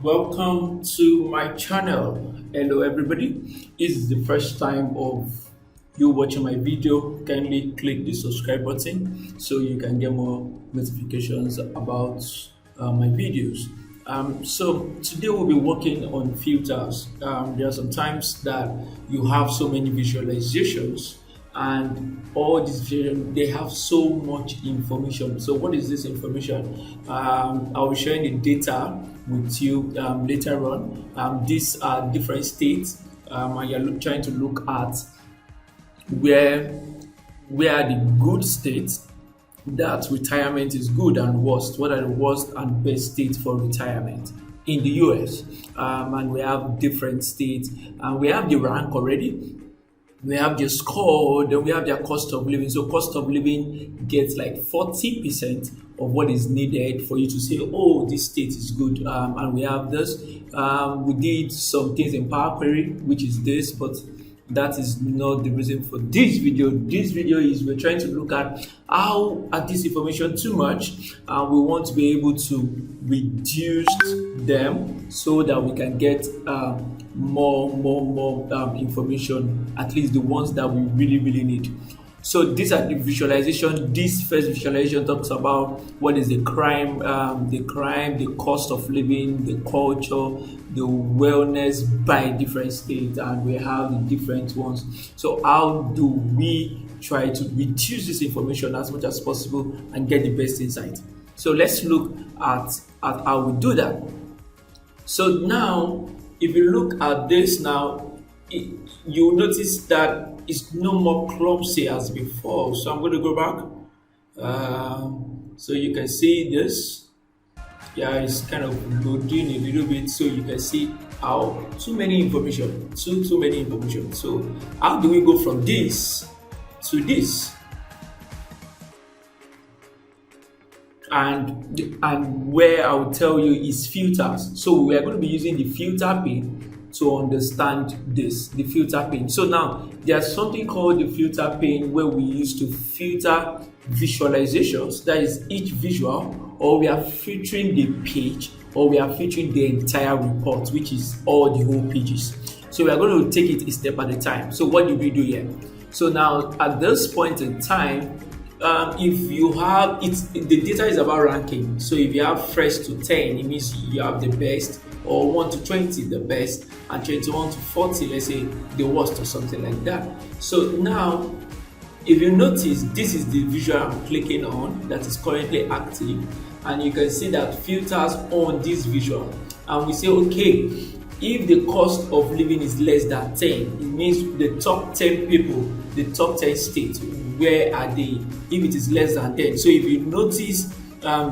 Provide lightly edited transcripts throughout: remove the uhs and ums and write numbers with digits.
Welcome to my channel. Hello everybody. This is the first time of you watching my video. Kindly click the subscribe button so you can get more notifications about my videos. So today we'll be working on filters. There are some times that you have so many visualizations and all these vision they have so much information. So what is this information? I'll be sharing the data with you later on. These are different states, and you're trying to look at where where are the good states that retirement is good and worst. What are the worst and best states for retirement in the US? And we have different states, and we have the rank already. We have their score, then we have their cost of living. So cost of living gets like 40% of what is needed for you to say, oh, this state is good. And we have this. We did some things in Power Query, which is this, but that is not the reason for this video. This video is we're trying to look at how at this information too much, and we want to be able to reduce them so that we can get more information, at least the ones that we really need. So these are the visualization. This first visualization talks about what is the crime, the cost of living, the culture, the wellness by different states, and we have the different ones. So how do we try to reduce this information as much as possible and get the best insight? So let's look at how we do that. So now, if you look at this now, you'll notice that it's no more clumsy as before. So I'm going to go back. So you can see this. Yeah, it's kind of loading a little bit, so you can see how too many information. So how do we go from this to this? And where I will tell you is filters. So we are going to be using the filter pane to understand this, the filter pane. So now there's something called the filter pane where we use to filter visualizations. That is each visual, or we are filtering the page, or we are filtering the entire report, which is all the whole pages. So we are going to take it a step at a time. So what do we do here? So now at this point in time, if you have the data is about ranking. So if you have first to 10, it means you have the best, or 1 to 20 the best, and 21 to 40, let's say the worst, or something like that. So now if you notice, this is the visual I'm clicking on that is currently active, and you can see that filters on this visual, and we say okay, if the cost of living is less than 10, it means the top 10 people, the top 10 states, where are they? If it is less than 10. So if you notice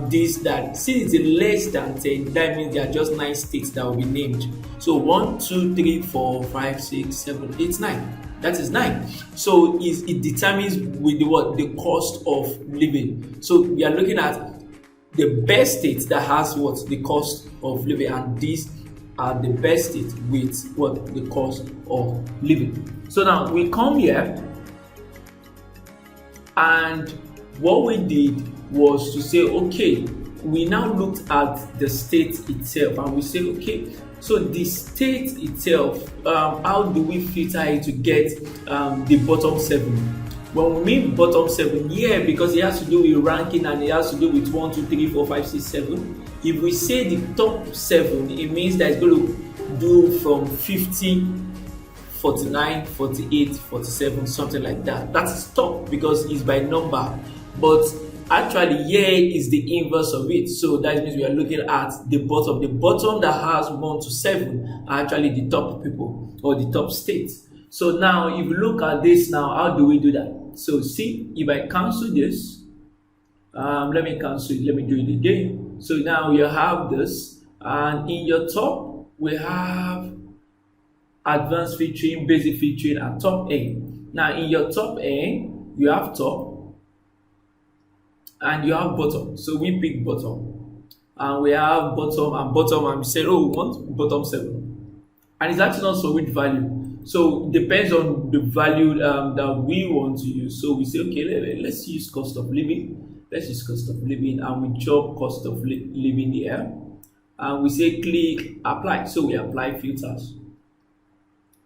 this, that since it's less than 10, that means there are just 9 states that will be named. So 1, 2, 3, 4, 5, 6, 7, 8, 9. That is 9. So it determines with the cost of living. So we are looking at the best state that has the cost of living, and these are the best state with the cost of living. So now we come here, and what we did was to say, okay, we now looked at the state itself, and we say, okay, so the state itself, how do we filter it to get the bottom 7? When we mean bottom 7, yeah, because it has to do with ranking, and it has to do with 1, 2, 3, 4, 5, 6, 7. If we say the top 7, it means that it's going to do from 50, 49, 48, 47, something like that. That's top because it's by number. But actually, here is the inverse of it. So that means we are looking at the bottom. The bottom that has 1 to 7 are actually the top people, or the top states. So now, if you look at this now, how do we do that? So see, if I cancel this, let me cancel it. Let me do it again. So now you have this, and in your top, we have advanced filtering, basic filtering, and top A. Now in your top A, you have top and you have bottom. So we pick bottom, and we have bottom and bottom, and we say, oh, we want bottom 7, and it's actually not so with value. So it depends on the value that we want to use. So we say, okay, let's use cost of living. Let's use cost of living, and we drop cost of living here, and we say click apply. So we apply filters,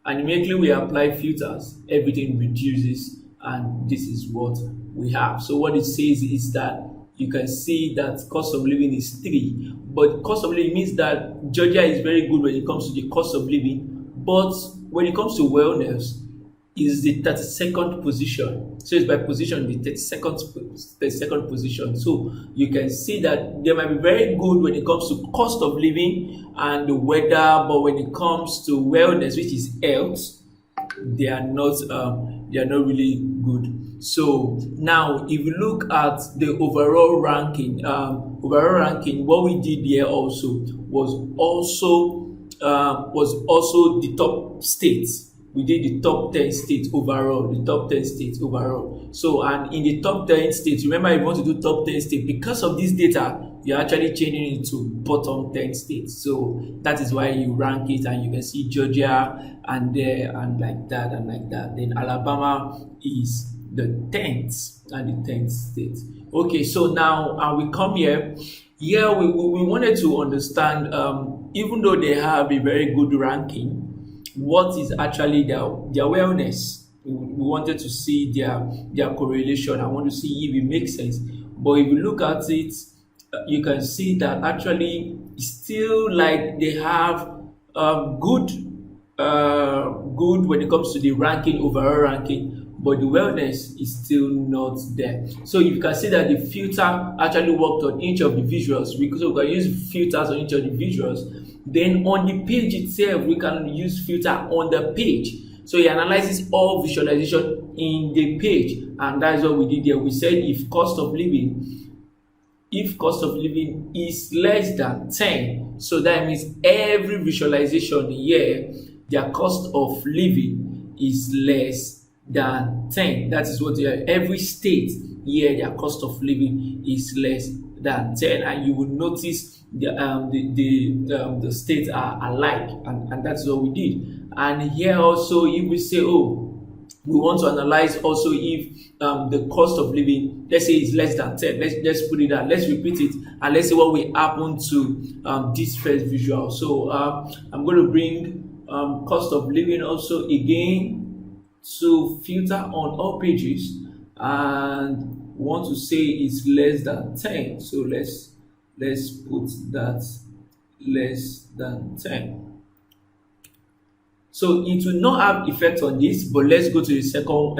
and immediately we apply filters, everything reduces, and this is what we have. So what it says is that you can see that cost of living is 3, but cost of living means that Georgia is very good when it comes to the cost of living, but when it comes to wellness, is the 32nd position. So it's by position, the 32nd position. So you can see that they might be very good when it comes to cost of living and the weather, but when it comes to wellness, which is health, they are not really good. So now if you look at the overall ranking, what we did here also was also the top states. We did the top 10 states overall, So, and in the top 10 states, remember, if you want to do top 10 states, because of this data, you're actually changing it to bottom 10 states. So that is why you rank it, and you can see Georgia and there, and like that, and like that. Then Alabama is the 10th and the 10th state. Okay, so now we come here. Yeah, we wanted to understand, even though they have a very good ranking, what is actually their wellness. We wanted to see their correlation. I want to see if it makes sense. But if you look at it, you can see that actually still like they have good when it comes to the ranking, overall ranking, but the wellness is still not there. So you can see that the filter actually worked on each of the visuals, because we can use filters on each of the visuals. Then on the page itself, we can use filter on the page. So it analyzes all visualization in the page, and that's what we did here. We said if cost of living is less than 10, so that means every visualization here, their cost of living is less than 10. That is what every state here, their cost of living is less than 10, and you will notice the states are alike, and that's what we did. And here also, if we say, we want to analyze also if the cost of living, let's say, is less than 10, let's put it down, let's repeat it, and let's see what will happen to this first visual. So I'm going to bring cost of living also again to filter on all pages, and want to say it's less than 10. So let's put that less than 10. So it will not have effect on this, but let's go to the second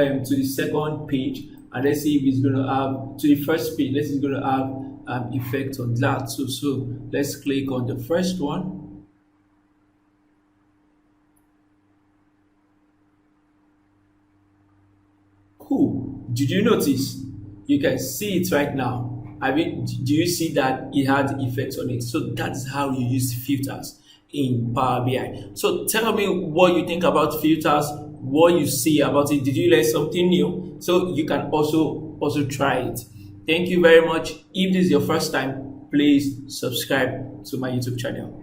page, and let's see if it's going to have, to the first page, let's see if it's going to have effect on that too. So let's click on the first one. Cool. Did you notice? You can see it right now. I mean, do you see that it had effects on it? So that's how you use filters in Power BI. So tell me what you think about filters, what you see about it. Did you learn something new? So you can also try it. Thank you very much. If this is your first time, please subscribe to my YouTube channel.